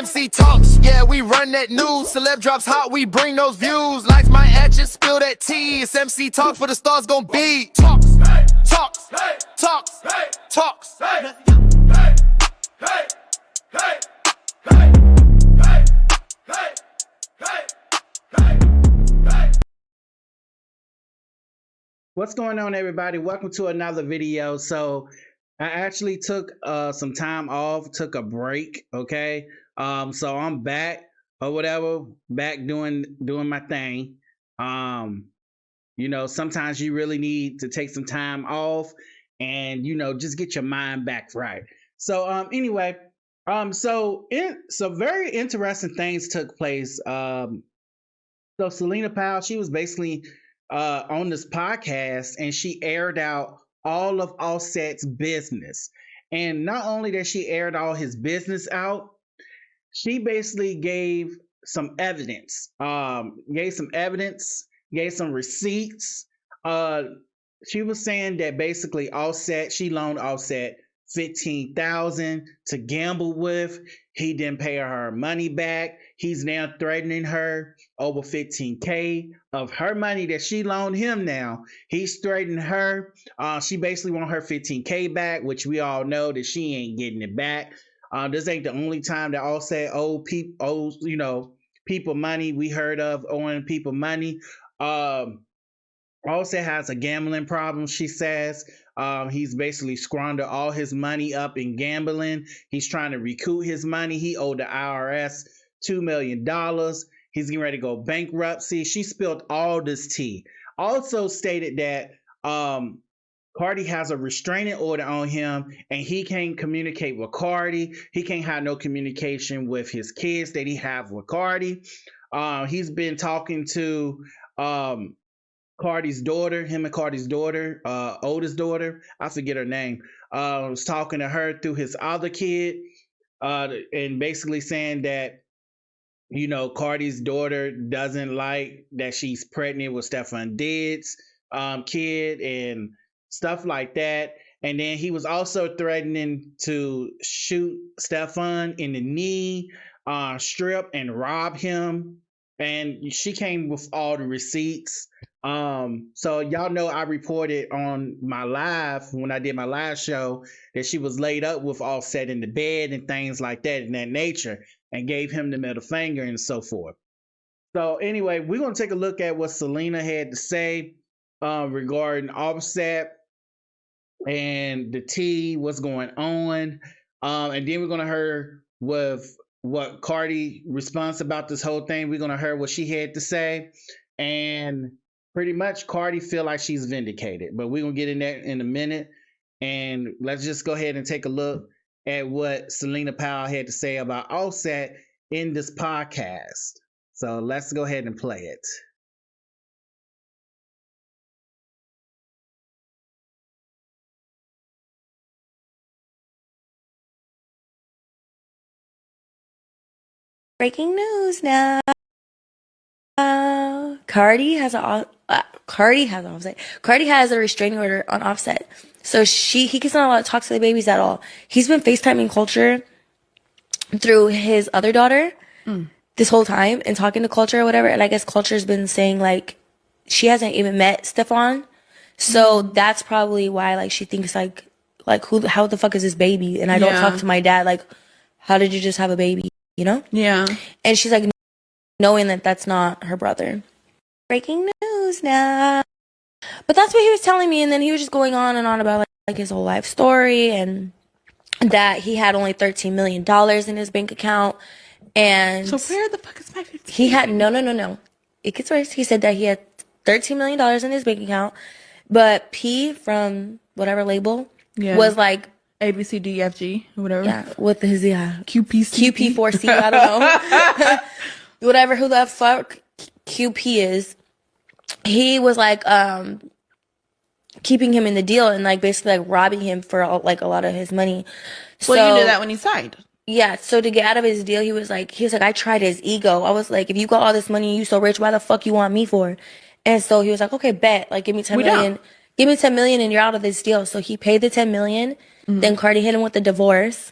MC talks, yeah, we run that news. Celeb drops hot, we bring those views. Lights my actions, spill that tea. It's MC talks for the stars gon' be. Talks, talks, talks, talks. What's going on, everybody? Welcome to another video. So I actually took some time off, took a break. Okay, so I'm back or whatever, back doing my thing. You know, sometimes you really need to take some time off and, you know, just get your mind back right. So anyway, so very interesting things took place. So Celina Powell, she was basically on this podcast, and she aired out all of Offset's business. And not only that she aired all his business out, she basically gave some evidence, gave some receipts. She was saying that basically Offset, she loaned Offset $15,000 to gamble with. He didn't pay her money back. He's now threatening her over $15K of her money that she loaned him. Now he's threatening her. She basically want her $15K back, which we all know that she ain't getting it back. This ain't the only time that Offset owes people money. We heard of owing people money. Offset has a gambling problem, she says. He's basically squandered all his money up in gambling. He's trying to recoup his money. He owed the IRS $2 million. He's getting ready to go bankruptcy. She spilled all this tea. Also stated that Cardi has a restraining order on him, and he can't communicate with Cardi. He can't have no communication with his kids that he have with Cardi. He's been talking to Cardi's daughter, him and Cardi's daughter, oldest daughter, I forget her name, was talking to her through his other kid, and basically saying that, you know, Cardi's daughter doesn't like that she's pregnant with Stefon Diggs' kid and stuff like that. And then he was also threatening to shoot Stefon in the knee, strip and rob him. And she came with all the receipts. So y'all know I reported on my live, when I did my live show, that she was laid up with Offset in the bed and things like that in that nature, and gave him the middle finger and so forth. So anyway, we're going to take a look at what Celina had to say regarding Offset and the tea, what's going on. And then we're going to hear with what Cardi response about this whole thing. We're going to hear what she had to say. And pretty much Cardi feel like she's vindicated, but we're going to get in that in a minute. And let's just go ahead and take a look at what Celina Powell had to say about Offset in this podcast. So let's go ahead and play it. Breaking news now. Cardi has a restraining order on Offset. So he doesn't allow to talk to the babies at all. He's been FaceTiming Culture through his other daughter this whole time and talking to Culture or whatever. And I guess Culture's been saying like she hasn't even met Stefon. So that's probably why like she thinks like how the fuck is this baby? And I don't talk to my dad. Like, how did you just have a baby? You know? Yeah. And she's like, knowing that that's not her brother. Breaking news now. But that's what he was telling me. And then he was just going on and on about like his whole life story, and that he had only $13 million in his bank account. And so where the fuck is my 15? He had no. It gets worse. He said that he had $13 million in his bank account, but P from whatever label was like ABCDFG or whatever. Yeah, with his QP4C. I don't know. Whatever, who the fuck QP is. He was like keeping him in the deal and like basically like robbing him for like a lot of his money. Well, you knew that when he signed. Yeah, so to get out of his deal, he was like, I tried his ego. I was like, if you got all this money, you so rich, why the fuck you want me for? And so he was like, okay, bet, like give me $10 million. Give me $10 million and you're out of this deal. So he paid the $10 million. Then Cardi hit him with the divorce.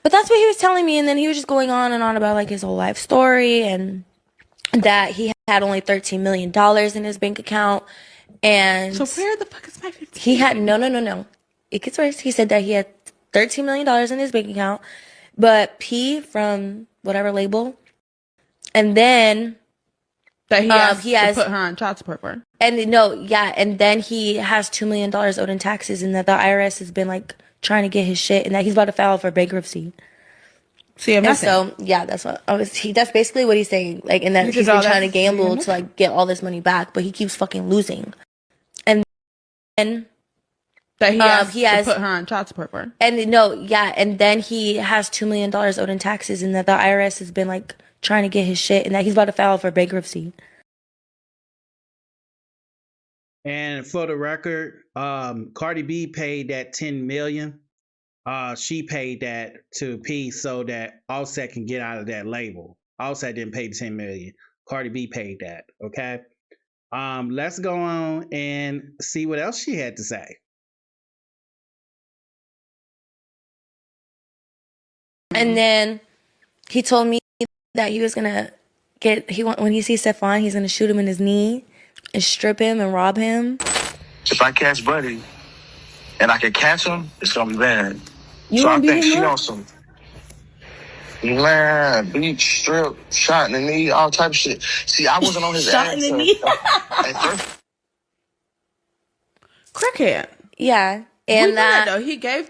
But that's what he was telling me, and then he was just going on and on about like his whole life story and that he had only $13 million in his bank account. And so where the fuck is my 15? He had no. It gets worse. He said that he had $13 million in his bank account, but P from whatever label, and then that he has to has put her on child support for. And then he has $2 million owed in taxes, and that the IRS has been like trying to get his shit, and that he's about to file for bankruptcy. See, I'm nothing. So yeah, that's what that's basically what he's saying. Like, and that he's been trying to gamble to like get all this money back, but he keeps fucking losing. And then that he has to put her on child support for. And then he has $2 million owed in taxes, and that the IRS has been like trying to get his shit, and that he's about to file for bankruptcy. And for the record, Cardi B paid that $10 million. She paid that to P so that Offset can get out of that label. Offset didn't pay the $10 million. Cardi B paid that. Okay. Let's go on and see what else she had to say. And then he told me that he was gonna when he sees Stefon, he's gonna shoot him in his knee and strip him and rob him. If I catch Buddy and I can catch him, it's gonna be bad. You so I won't think beat him she up? on some man, beat, strip, shot in the knee, all type of shit. See, I wasn't on his Shot ass. in the knee. Crackhead. Yeah, We and knew that though.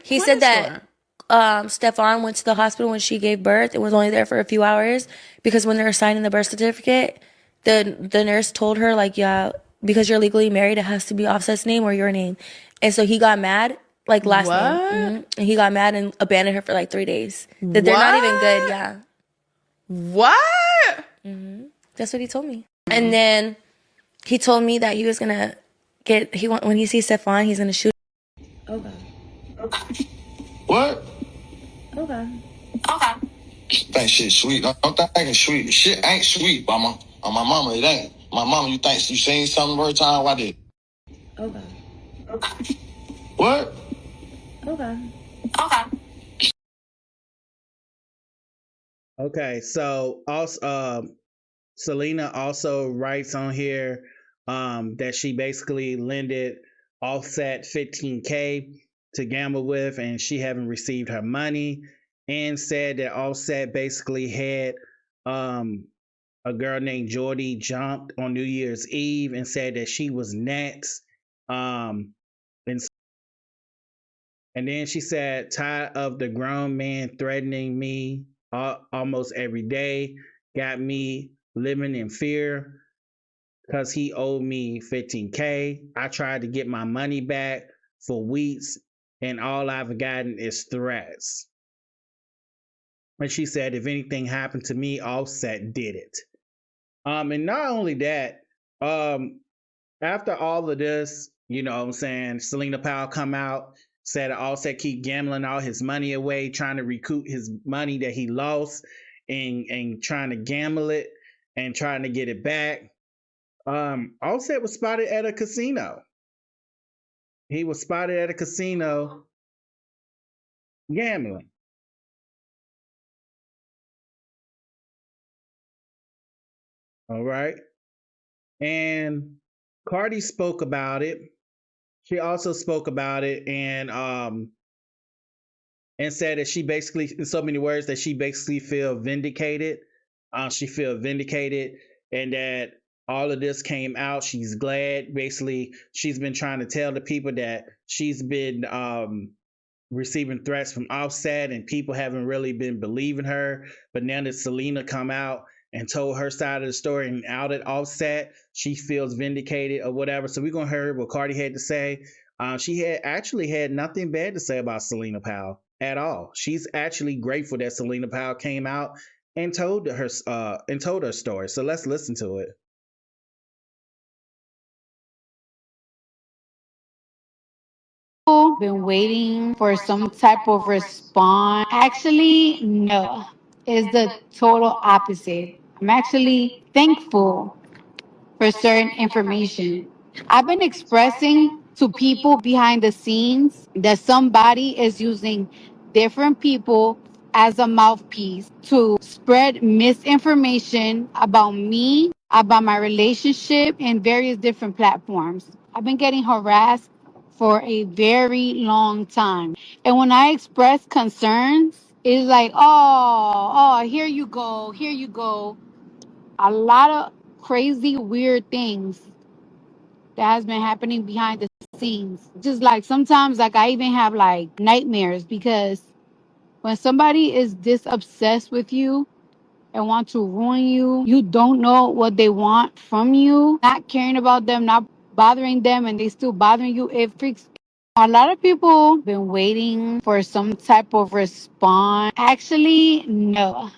He said that Stefon went to the hospital when she gave birth and was only there for a few hours because when they were signing the birth certificate, the nurse told her like, yeah, because you're legally married, it has to be Offset's name or your name. And so he got mad, like last name. Mm-hmm. And he got mad and abandoned her for like 3 days. That they're not even good, yeah. What? Mm-hmm. That's what he told me. And then he told me that he was gonna when he sees Stefon, he's gonna shoot. Okay. What? Okay. Think shit sweet. Don't think it's sweet. Shit ain't sweet, mama. On my mama, it ain't. My mama, you think you seen something every time I did. Okay. What? Okay. Okay, so also Celina also writes on here that she basically lended Offset $15K to gamble with, and she haven't received her money, and said that Offset basically had a girl named Jordy jumped on New Year's Eve and said that she was next. And then she said, tired of the grown man threatening me almost every day, got me living in fear because he owed me $15K. I tried to get my money back for weeks, and all I've gotten is threats. And she said, if anything happened to me, Offset did it. And not only that, after all of this, you know what I'm saying, Celina Powell come out, said Offset keep gambling all his money away, trying to recoup his money that he lost and trying to gamble it and trying to get it back. Offset was spotted at a casino. He was spotted at a casino gambling. All right. And Cardi spoke about it. She also spoke about it and said that she basically, in so many words, that she basically feel vindicated. She feel vindicated, and that all of this came out. She's glad. Basically, she's been trying to tell the people that she's been receiving threats from Offset, and people haven't really been believing her. But now that Celina come out and told her side of the story and outed Offset, she feels vindicated or whatever. So we're gonna hear what Cardi had to say. She had actually had nothing bad to say about Celina Powell at all. She's actually grateful that Celina Powell came out and told her story. So let's listen to it. Been waiting for some type of response. Actually, no. It's the total opposite. I'm actually thankful for certain information. I've been expressing to people behind the scenes that somebody is using different people as a mouthpiece to spread misinformation about me, about my relationship in various different platforms. I've been getting harassed for a very long time. And when I express concerns, it's like, here you go, here you go. A lot of crazy, weird things that has been happening behind the scenes. Just like sometimes, like I even have like nightmares because when somebody is this obsessed with you and want to ruin you, you don't know what they want from you, not caring about them, not bothering them, and they still bothering you. It freaks. A lot of people been waiting for some type of response. Actually, no.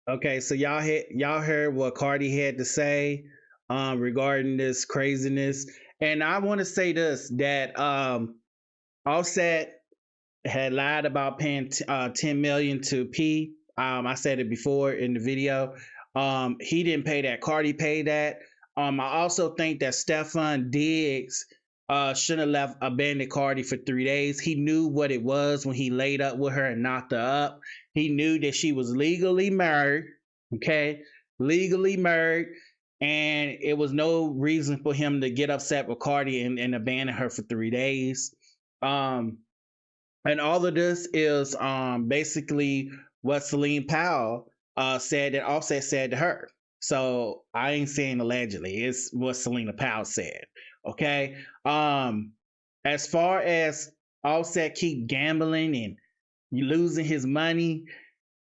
Okay, so y'all heard what Cardi had to say regarding this craziness. And I want to say this that Offset had lied about paying 10 million to P. I said it before in the video. He didn't pay that. Cardi paid that. I also think that Stefon Diggs shouldn't have left abandoned Cardi for 3 days. He knew what it was when he laid up with her and knocked her up. He knew that she was legally married. Okay, legally married. And it was no reason for him to get upset with Cardi and abandon her for 3 days. Um, and all of this is basically what Celina Powell said that Offset said to her. So I ain't saying allegedly, it's what Celina Powell said. Okay. As far as Offset keep gambling and losing his money,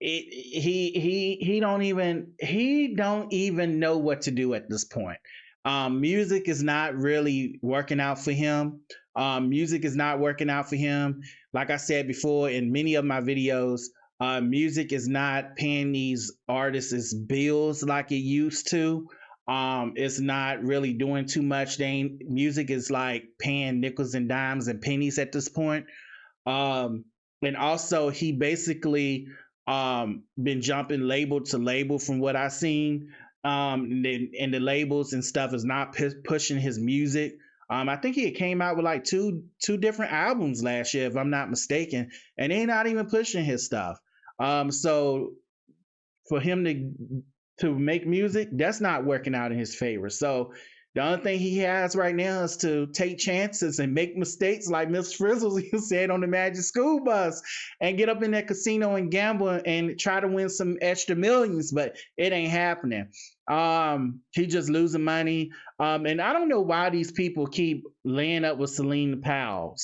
he don't even know what to do at this point. Music is not really working out for him. Music is not working out for him. Like I said before in many of my videos, music is not paying these artists bills like it used to. It's not really doing too much. Music is like paying nickels and dimes and pennies at this point. Um, and also he basically been jumping label to label from what I've seen. And the labels and stuff is not pushing his music. I think he came out with like two different albums last year, if I'm not mistaken, and they're not even pushing his stuff. So for him to make music, that's not working out in his favor. So the only thing he has right now is to take chances and make mistakes like Miss Frizzle said on the Magic School Bus and get up in that casino and gamble and try to win some extra millions, but it ain't happening. He just losing money. And I don't know why these people keep laying up with Celina Powell.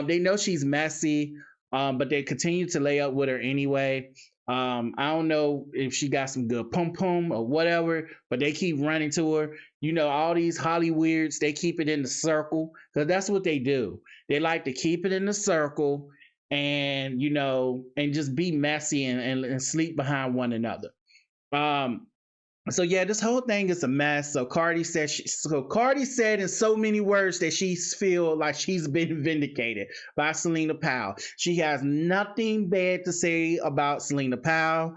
They know she's messy, but they continue to lay up with her anyway. I don't know if she got some good pum pum or whatever, but they keep running to her. You know, all these Hollyweirds, they keep it in the circle because that's what they do. They like to keep it in the circle and, and just be messy and sleep behind one another. So yeah, this whole thing is a mess. So Cardi said in so many words that she feel like she's been vindicated by Celina Powell. She has nothing bad to say about Celina Powell.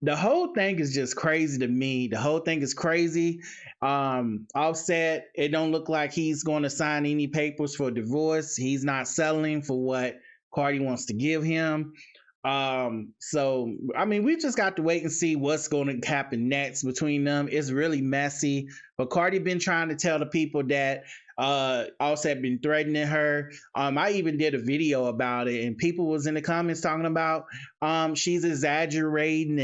The whole thing is just crazy to me. The whole thing is crazy. Offset, it don't look like he's going to sign any papers for divorce. He's not settling for what Cardi wants to give him. So I mean, we just got to wait and see what's going to happen next between them. It's really messy. But Cardi been trying to tell the people that Offset been threatening her. I even did a video about it, and people was in the comments talking about she's exaggerating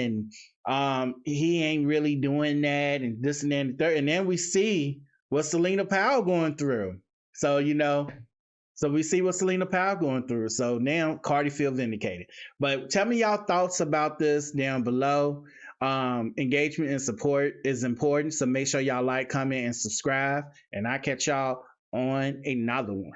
and he ain't really doing that and this and that and the third. And then we see what Celina Powell going through. So we see what Celina Powell going through. So now Cardi feel vindicated. But tell me y'all thoughts about this down below. Engagement and support is important. So make sure y'all like, comment, and subscribe. And I'll catch y'all on another one.